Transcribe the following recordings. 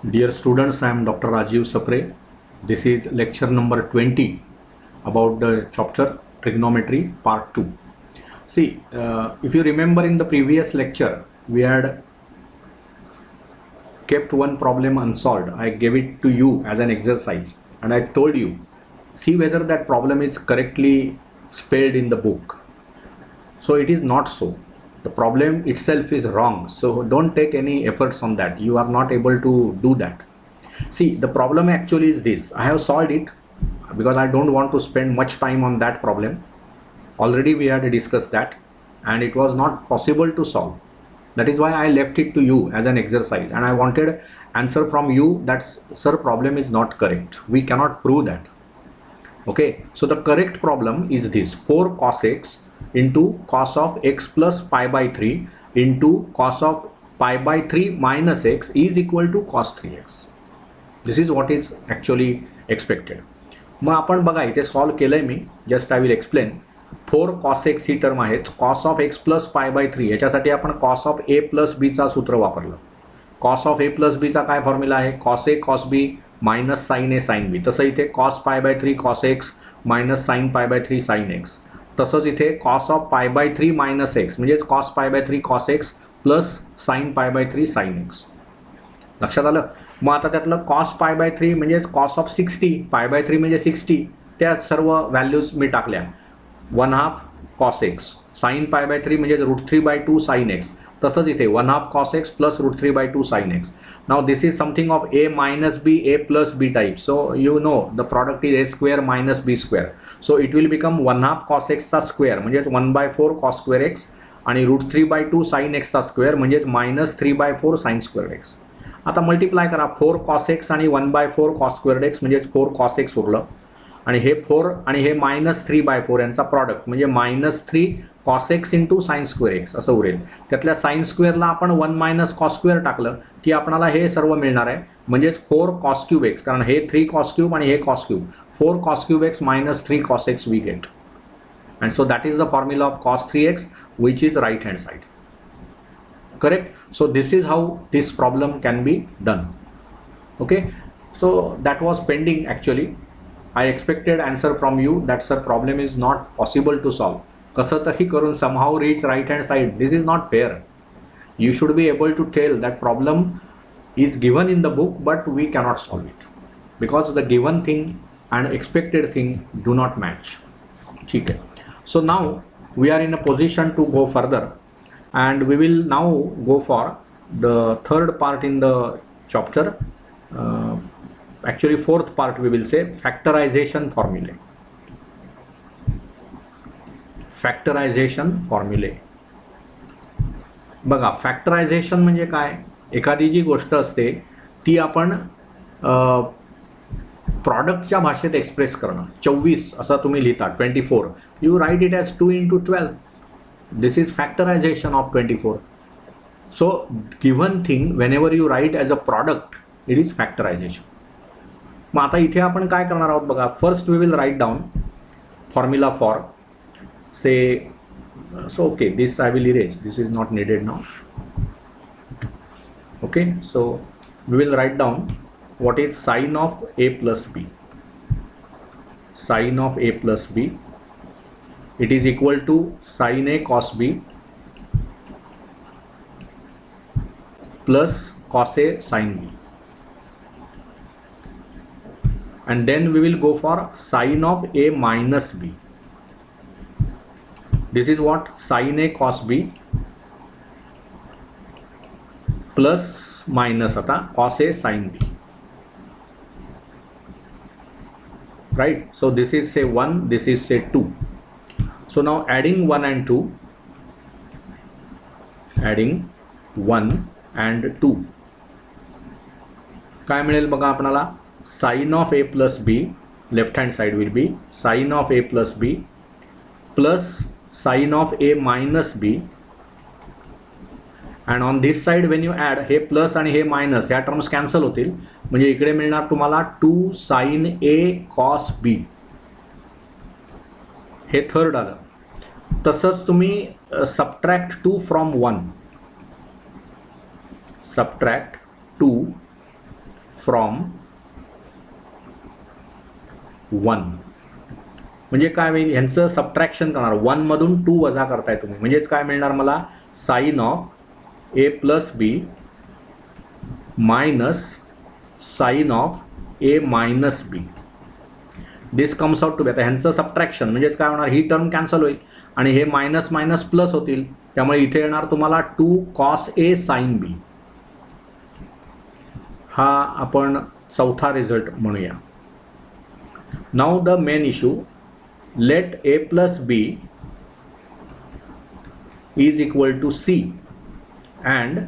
Dear students, I am Dr. Rajiv Sapre. This is lecture number 20 about the chapter Trigonometry part 2. See, if you remember in the previous lecture, we had kept one problem unsolved. I gave it to you as an exercise and I told you, see whether that problem is correctly spelled in the book. So it is not so. The problem itself is wrong. So don't take any efforts on that. You are not able to do that. See, the problem actually is this. I have solved it because I don't want to spend much time on that problem. Already we had discussed that and it was not possible to solve. That is why I left it to you as an exercise and I wanted answer from you that sir, problem is not correct. We cannot prove that. Okay, so the correct problem is this: 4 cos x into cos of x plus pi by 3 into cos of pi by 3 minus x is equal to cos 3x. This is what is actually expected. मग आपण बघा इथे solve केलंय मी. Just I will explain. 4 cos x ही term आहे. cos of x plus pi by 3 याच्यासाठी आपण cos of a plus b चा सूत्र वापरलं. cos of a plus b चा काय फॉर्म्युला आहे? cos a cos b minus sine a sine b. तसं इथे cos pi by 3 cos x minus sine pi by 3 sine x. तसंच इथे cos of पाय बाय 3 मायनस x म्हणजेच cos pi by 3 cos x plus sine pi by 3 sine x. लक्षात आलं? मग आता त्यातलं cos पाय बाय 3 म्हणजेच cos of 60, पाय बाय 3 म्हणजे 60, त्या सर्व व्हॅल्यूज मी टाकल्या. 1/2 cos x, sine pi by 3 म्हणजे √3/2 sin x. तसंच इथे 1/2 cos x plus √3/2 sin x. Now this is something of a minus b, a plus b type. So you know the product is a square minus b square. So it will become 1/2 cos x चा square म्हणजेच 1/4 cos square x आणि √3/2 sin x चा square म्हणजेच -3/4 sin square x. आता multiply करा. 4 cos x आणि 1/4 cos squared x म्हणजेच 4 cos x उरलं आणि हे 4 आणि हे -3/4 यांचा प्रॉडक्ट म्हणजे -3 cos x into sine square x असं उरेल. त्यातल्या साइन स्क्वेअरला आपण 1 मायनस कॉस स्क्वेअर टाकलं की आपल्याला हे सर्व मिळणार आहे म्हणजेच 4 cos क्यूब x, कारण हे 3 cos क्यूब आणि हे cos cube. 4 cos cube x minus 3 cos x we get, and so that is the formula of cos 3x which is right hand side. Correct? So this is how this problem can be done. Okay, so that was pending actually. I expected answer from you that sir, problem is not possible to solve. कसं तरी करून somehow reach right hand side. This is not fair. You should be able to tell that problem is given in the book but we cannot solve it because the given thing and expected thing do not match. ठीक है. So now we are in a position to go further and we will now go for the third part in the chapter. Actually fourth part we will say factorization formulae. Factorization फॉर्म्युले. बघा, factorization म्हणजे काय? एखादी जी गोष्ट असते ती आपण प्रॉडक्टच्या भाषेत एक्सप्रेस करणं. 24 असं तुम्ही लिहिता, 24 you write it as 2 into 12. This is factorisation of 24. So given thing whenever you write as a product it is factorisation. मग आता इथे आपण काय करणार आहोत बघा. First we will write down formula for say, so okay, this I will erase, this is not needed now. Okay, so we will write down what is sine of a plus b. Sine of a plus b, it is equal to sine a cos b plus cos a sin b, and then we will go for sine of a minus b. This is what? Sin a cos b plus minus आता cos a sin b. Right? So this is say 1, this is say 2. So now adding 1 and 2, adding 1 and 2 काय मिळेल बघा आपणाला? sin of a plus b, left hand side will be sin of a plus b plus sin of a minus b, and on this side when you add हे plus आणि हे minus ह्या terms cancel होतील म्हणजे इकडे मिळणार तुम्हाला 2 sin a cos b. हे थर्ड आलं. तसंच तुम्ही सबट्रॅक्ट 2 फ्रॉम 1, सबट्रॅक्ट 2 फ्रॉम 1. म्हणजे काय होईल, ह्यांचं सबट्रॅक्शन करणार, 1 मधून 2 वजा करताय तुम्ही, म्हणजेच काय मिळणार मला, sine of A plus B minus sine of A minus B. This comes out to be. आता ह्यांचं सबट्रॅक्शन म्हणजेच काय होणार, ही टर्म कॅन्सल होईल आणि हे मायनस मायनस प्लस होतील, त्यामुळे इथे येणार तुम्हाला 2 कॉस ए साइन बी. हा आपण चौथा रिझल्ट म्हणूया. Now the main issue, let a plus b is equal to c and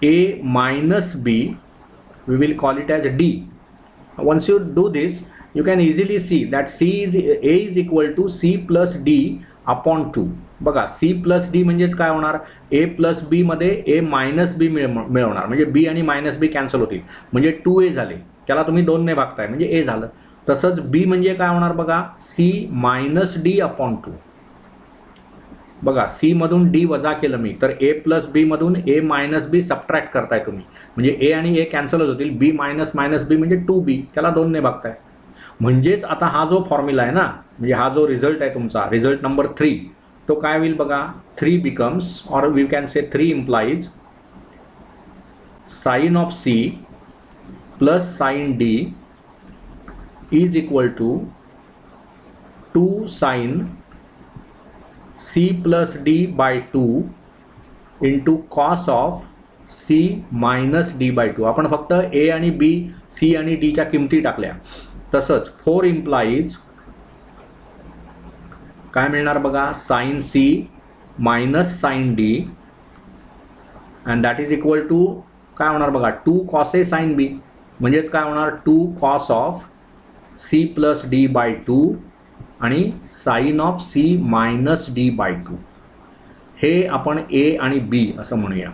a minus b we will call it as d. Once you do this, you can easily see that a is equal to c plus d upon 2. बघा, c plus d म्हणजेच काय होणार, a plus b मध्ये a minus b मिळवणार, म्हणजे b आणि minus b cancel होतील, म्हणजे 2a झाले, त्याला तुम्ही 2 ने भागताय म्हणजे a झालं. तसंच b म्हणजे काय होणार बघा, c मायनस डी अपॉन 2. बघा, c मधून d वजा केलं मी तर a प्लस b मधून a मायनस b सबट्रॅक्ट करताय तुम्ही, म्हणजे a आणि a कॅन्सल होतील, b मायनस मायनस b म्हणजे 2b, त्याला 2 ने भागताय. म्हणजेच आता हा जो फॉर्म्युला आहे ना, म्हणजे हा जो रिझल्ट आहे तुमचा, रिझल्ट नंबर 3, तो काय होईल बघा, 3 becomes, or we can say 3 implies sine of c plus sine d is equal to 2 sin c plus d by 2 into cos of c minus d by 2. आपण फक्त a आणि b, c आणि d च्या किमती टाकल्या. तसंच 4 implies काय मिळणार बघा, sin c minus sin d and that is equal to काय होणार बघा, 2 cos a sin b, म्हणजेच काय होणार, 2 cos of c plus D by 2 आणि sine of c minus D by 2. हे आपण a आणि b असं म्हणूया.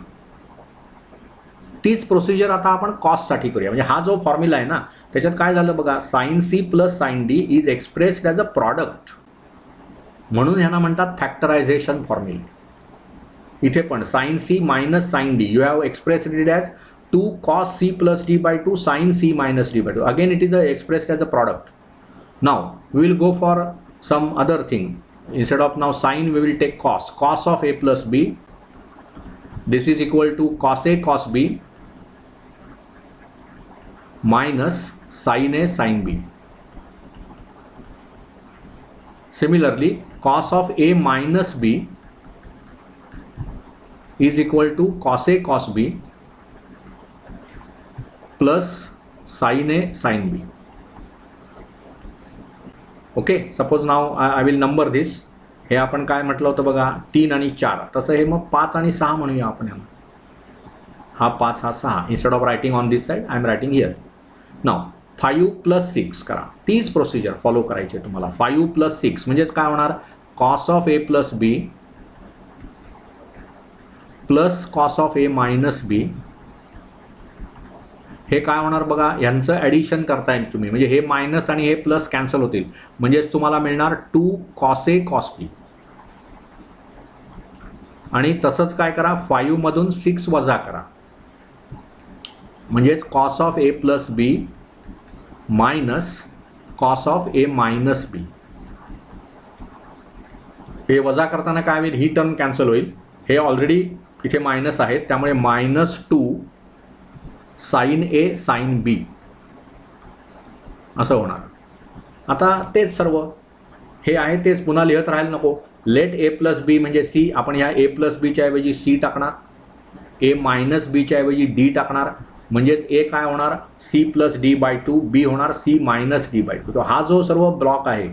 तीच प्रोसिजर आता आपण कॉससाठी करूया. म्हणजे हा जो फॉर्म्युला आहे ना, त्याच्यात काय झालं बघा, sine c plus sine d is expressed as a product, म्हणून ह्यांना म्हणतात फॅक्टरायझेशन फॉर्म्युला. इथे पण sine c minus sine d, you have expressed it as 2 cos c plus d by 2 sin c minus d by 2. Again it is expressed as a product. Now we will go for some other thing. Instead of now sin, we will take cos. Cos of a plus b, this is equal to cos a cos b minus sin a sin b. Similarly, cos of a minus b is equal to cos a cos b plus sine A sine B. Okay, suppose now I will number this. हे आपण काय म्हटलं होतं बघा, 3 आणि 4, तसं हे मग 5 आणि 6 म्हणूया आपण याला. हा 5 हा 6, instead of writing on this side I am writing here. Now 5 plus 6 करा, तीच प्रोसिजर फॉलो करायची आहे तुम्हाला. 5 प्लस 6 म्हणजेच काय होणार, cos of A plus B plus cos of A minus B. हे काय होणार बघा, यांचं ॲडिशन करता येईल तुम्ही, म्हणजे हे मायनस आणि हे प्लस कॅन्सल होतील, म्हणजेच तुम्हाला मिळणार 2 कॉस ए कॉस बी. आणि तसंच काय करा, 5 मधून 6 वजा करा, म्हणजेच cos of A plus B minus cos of A minus B. हे वजा करताना काय होईल, ही टर्म कॅन्सल होईल, हे ऑलरेडी इथे मायनस आहेत, त्यामुळे -2 साइन ए साइन बी असं होणार. आता तेच सर्व हे आहे तेच पुन्हा लिहत राहायला नको. लेट ए प्लस बी म्हणजे सी, आपण ह्या ए प्लस बीच्या ऐवजी सी टाकणार, ए मायनस बीच्या ऐवजी डी टाकणार, म्हणजेच ए काय होणार, सी प्लस डी बाय 2, बी होणार सी मायनस डी बाय 2. तो हा जो सर्व ब्लॉक आहे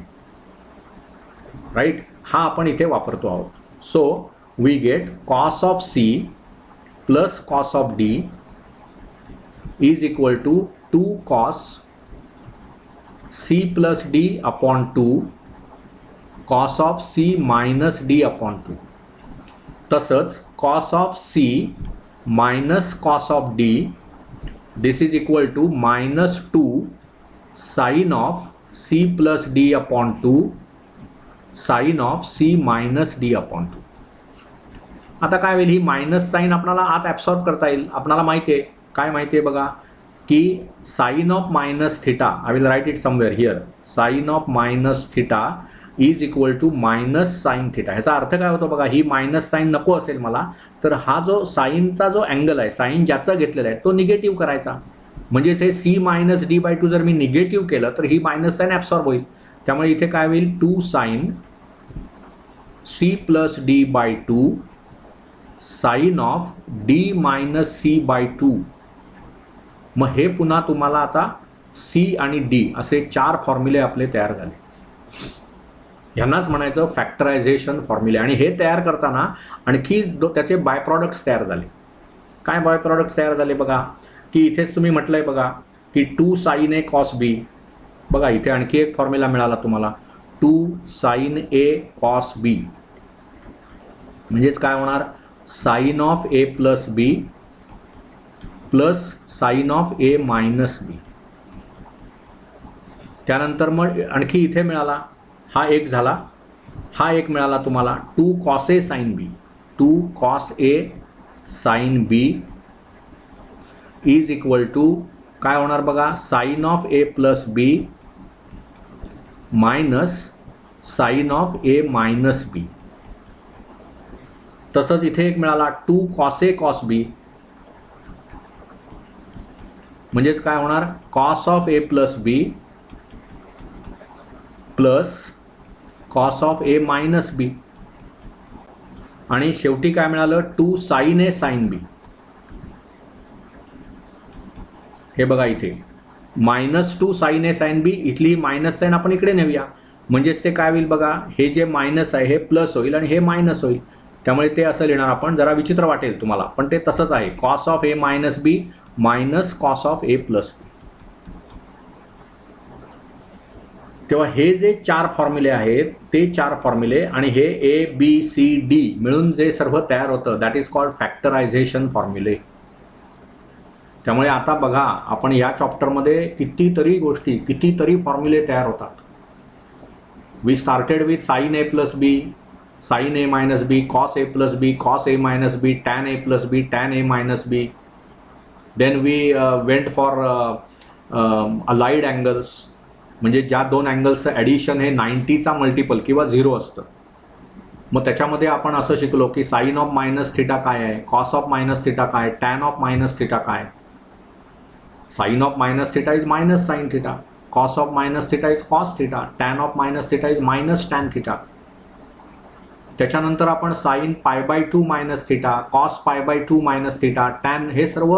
राईट, हा आपण इथे वापरतो आहोत. So we get cos of C plus cos of D is equal to 2 cos c plus d upon 2 cos of c minus d upon 2. तसंच cos of c minus cos of d, this is equal to -2 sin of c plus d upon 2 sin of c minus d upon 2. आता काय होईल, ही minus sign आपल्याला आत absorb करता येईल. आपल्याला माहिती आहे, काय माहिती आहे बघा, की sine of minus theta, I will write it somewhere here, sine of minus theta is equal to minus sine theta. ह्याचा अर्थ काय होतो बघा, ही मायनस साईन नको असेल मला, तर हा जो साईनचा जो अँगल आहे, साईन ज्याचा घेतलेला आहे तो निगेटिव्ह करायचा. म्हणजेच हे C minus D by two जर मी निगेटिव्ह केलं तर ही मायनस साईन ॲब्सॉर्ब होईल. त्यामुळे इथे काय होईल, 2 sine C plus D by two sine of D minus C by two. मग हे पुन्हा तुम्हाला आता सी आणि डी असे 4 फॉर्म्युले आपले तयार झाले. ह्यांनाच म्हणायचं फॅक्टरायझेशन फॉर्म्युले. आणि हे तयार करताना आणखी त्याचे बाय प्रॉडक्ट्स तयार झाले. काय बाय प्रॉडक्ट्स तयार झाले बघा, की इथेच तुम्ही म्हटलंय बघा की 2 साइन ए कॉस बी. बघा इथे आणखी एक फॉर्म्युला मिळाला तुम्हाला, 2 साइन ए कॉस बी. म्हणजेच काय होणार, sine of A plus B plus sine of A minus B. त्यानंतर मग आणखी इथे मिळाला, हा एक झाला, हा एक मिळाला तुम्हाला 2 cos A sine B. 2 cos A sine B is equal to काय होणार बघा, sine of A plus B minus sine of A minus B. तसंच इथे एक मिळाला 2 कॉस ए कॉस बी. म्हणजेच काय होणार, cos of A plus B plus cos of A minus B. आणि शेवटी काय मिळालं, 2 साइन ए साइन बी. हे बघा इथे -2 साइन ए साइन बी, इथली मायनस साइन आपण इकडे नेऊया. म्हणजेच ते काय होईल बघा, हे जे मायनस आहे हे प्लस होईल आणि हे मायनस होईल. त्यामुळे ते असं लिहिणार आपण, जरा विचित्र वाटेल तुम्हाला पण ते तसंच आहे, cos of A minus B minus cos of A plus B. तेव्हा हे जे 4 फॉर्म्युले आहेत ते 4 फॉर्म्युले आणि हे ए बी सी डी मिळून जे सर्व तयार होतं दॅट इज कॉल्ड फॅक्टरायझेशन फॉर्म्युले. त्यामुळे आता बघा आपण या चॅप्टरमध्ये कितीतरी गोष्टी, कितीतरी फॉर्म्युले तयार होतात. We started with sine A plus B, sine A minus B, cos A plus B, cos A minus B, tan A plus B, tan A minus B. Then we went for allied angles, म्हणजे ज्या 2 अँगल्सचं addition हे 90चा multiple किंवा 0 असतं. मग त्याच्यामध्ये आपण असं शिकलो की साइन ऑफ मायनस थिटा काय आहे, कॉस ऑफ मायनस थिटा काय, टॅन ऑफ मायनस थिटा काय. Sine of minus theta is minus sine theta, cos of minus theta is cos theta, tan of minus theta is minus tan theta. त्याच्यानंतर आपण sine pi by 2 minus theta, cos pi by 2 minus theta, tan, हे सर्व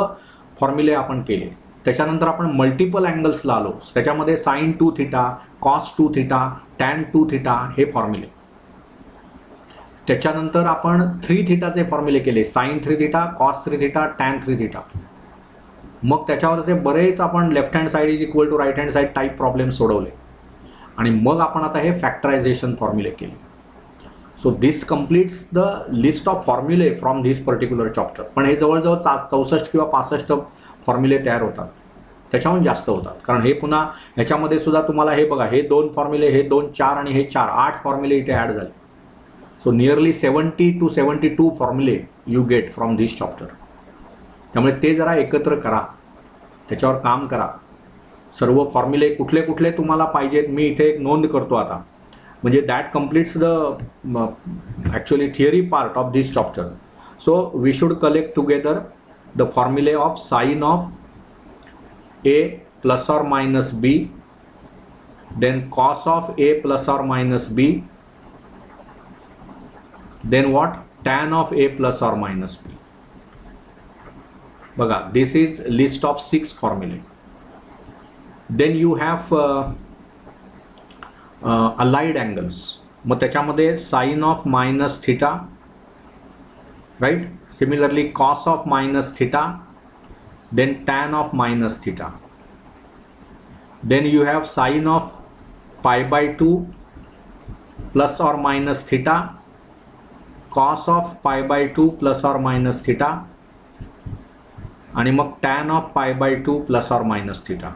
फॉर्म्युले आपण केले. त्याच्यानंतर आपण multiple अँगल्सला आलो, त्याच्यामध्ये sine 2 theta, cos 2 theta, tan 2 theta हे फॉर्म्युले. त्याच्यानंतर आपण 3 थिटाचे फॉर्म्युले केले, sine 3 theta, cos 3 theta, tan 3 theta. मग त्याच्यावरचे बरेच आपण left hand side is equal to right hand side type problem सोडवले आणि मग आपण आता हे फॅक्टरायझेशन फॉर्म्युले केले. So this completes the list of फॉर्म्युले फ्रॉम धिस पर्टिक्युलर चॅप्टर. पण हे जवळजवळ 64 किंवा 65 फॉर्म्युले तयार होतात, त्याच्याहून जास्त होतात. कारण हे पुन्हा ह्याच्यामध्ये सुद्धा तुम्हाला हे बघा, हे 2 फॉर्म्युले, हे 2 4 आणि हे 4 8 फॉर्म्युले इथे ॲड झाले. सो नियरली 70 to 72 फॉर्म्युले you get from this chapter. त्यामुळे ते जरा एकत्र करा, त्याच्यावर काम करा. सर्व फॉर्म्युले कुठले कुठले तुम्हाला पाहिजेत मी इथे एक नोंद करतो आता, म्हणजे that completes the actually theory part of this chapter. So we should collect together the formulae of sin of a plus or minus b, then cos of a plus or minus b, then what, tan of a plus or minus b. बघा, this is list of 6 formulae. Then you have allied angles. मग त्याच्यामध्ये sin of minus theta, right? Similarly cos of minus theta, then tan of minus theta. Then you have sin of pi by 2 plus or minus theta, cos of pi by 2 plus or minus theta, आणि मग tan of pi by 2 plus or minus theta.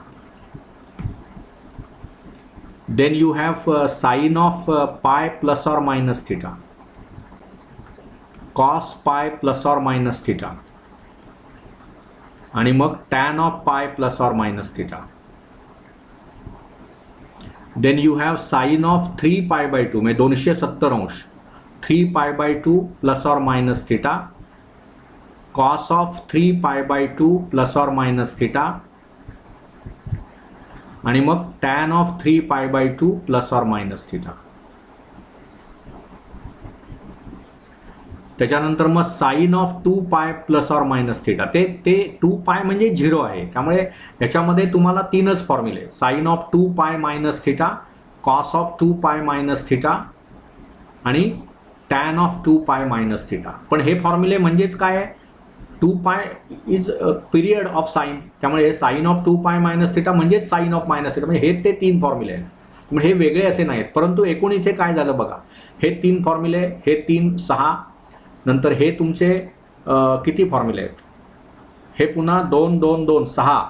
Then you have sin of pi plus or minus theta, cos pi plus or minus theta, आणि मग tan of pi plus or minus theta. Then you have sine of 3 pi by 2 म्हणजे 270 अंश 3 pi by 2 plus or minus theta, cos of 3 pi by 2 plus or minus theta, आणि मग tan of 3 pi by 2 plus or minus theta. त्याच्यानंतर मग sign of 2 पाय plus or minus theta. ते 2 पाय म्हणजे 0 आहे, त्यामुळे याच्यामध्ये तुम्हाला 3च फॉर्म्युले, sign of 2 pi minus theta, cos of 2 pi minus theta आणि tan of 2 pi minus theta. पण हे फॉर्म्युले म्हणजेच काय आहे, 2 पाय इज पिरियड ऑफ साइन, त्यामुळे हे sign of 2 pi minus theta म्हणजेच साइन ऑफ मायनस थिटा, म्हणजे हे ते 3 फॉर्म्युले आहेत. म्हणजे हे वेगळे असे नाहीत, परंतु एकूण इथे काय झालं बघा, हे 3 फॉर्म्युले, हे 3 6, नंतर हे तुमचे किती फॉर्म्युले आहेत, हे पुन्हा 2 2 2 6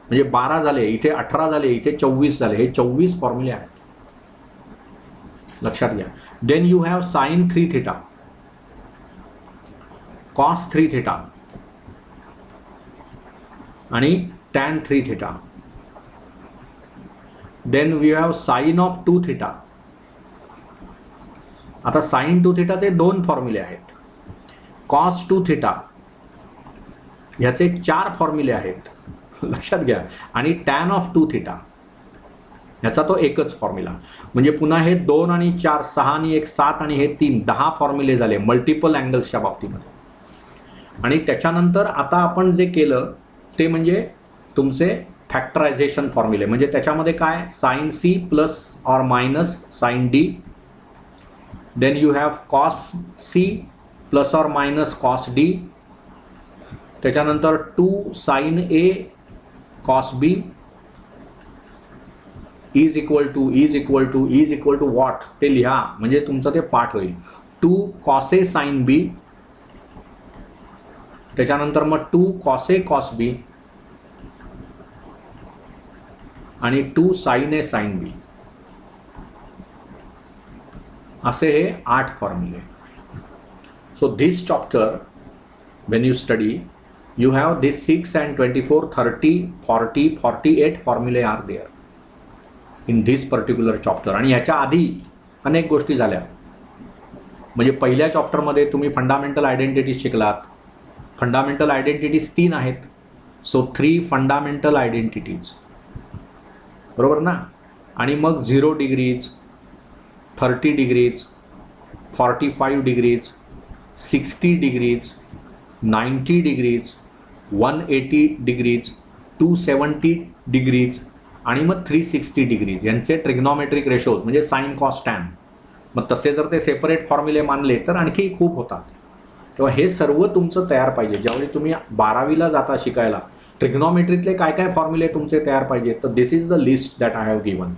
म्हणजे 12 झाले, इथे 18 झाले, इथे 24 झाले, हे 24 फॉर्म्युले आहेत, लक्षात घ्या. Then you have sine 3 theta, cos 3 theta आणि tan 3 theta. Then we have sine of 2 theta. आता साइन 2 थिटाचे 2 फॉर्म्युले आहेत, कॉस 2 थिटा ह्याचे 4 फॉर्म्युले आहेत, लक्षात घ्या, आणि tan ऑफ 2 थिटा ह्याचा तो एकच फॉर्म्युला. म्हणजे पुन्हा हे 2 आणि 4 6 आणि 1 7 आणि हे 3 10 फॉर्म्युले झाले मल्टिपल अँगल्सच्या बाबतीमध्ये. आणि त्याच्यानंतर आता आपण जे केलं ते म्हणजे तुमचे फॅक्टरायझेशन फॉर्म्युले. म्हणजे त्याच्यामध्ये काय, sine C plus or minus sine D, then you have cos C plus or minus cos D, त्याच्यानंतर 2 sine A cos B is equal to what ते लिहा, म्हणजे तुमचं ते पाठ होईल. 2 कॉस ए साइन बी, त्याच्यानंतर मग 2 कॉस ए कॉस बी आणि 2 साइन ए साइन बी, असे हे 8 फॉर्म्युले. So this chapter, when you study, you have this 6 and 24, 30, 40, 48 formulae are there in this particular chapter. आणि याच्या आधी अनेक गोष्टी झाल्या. म्हणजे पहिल्या चॅप्टरमध्ये तुम्ही फंडामेंटल आयडेंटिटीज शिकलात. फंडामेंटल आयडेंटिटीज 3 आहेत, सो 3 फंडामेंटल आयडेंटिटीज, बरोबर ना. आणि मग 0 degrees, 30 degrees, 45 degrees, 60 degrees, 90 degrees, 180 degrees, 270 degrees आणि मग 360 डिग्रीज यांचे ट्रिग्नॉमेट्रिक रेशोज म्हणजे साइन कॉस टॅन. मग तसे जर ते सेपरेट फॉर्म्युले मानले तर आणखी खूप होतात. तेव्हा हे सर्व तुमचं तयार पाहिजे. ज्यावेळी तुम्ही 12वीला जाता शिकायला, ट्रिग्नॉमेट्रीतले काय काय फॉर्म्युले तुमचे तयार पाहिजे, तर this is the list that I have given.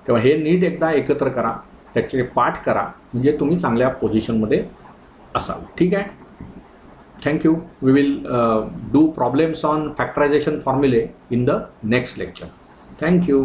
तेव्हा हे नीट एकदा एकत्र करा, त्याचे पाठ करा, म्हणजे तुम्ही चांगल्या पोझिशनमध्ये असाल. ठीक आहे. Thank you. We will do problems on factorization फॉर्म्युले in the next lecture. Thank you.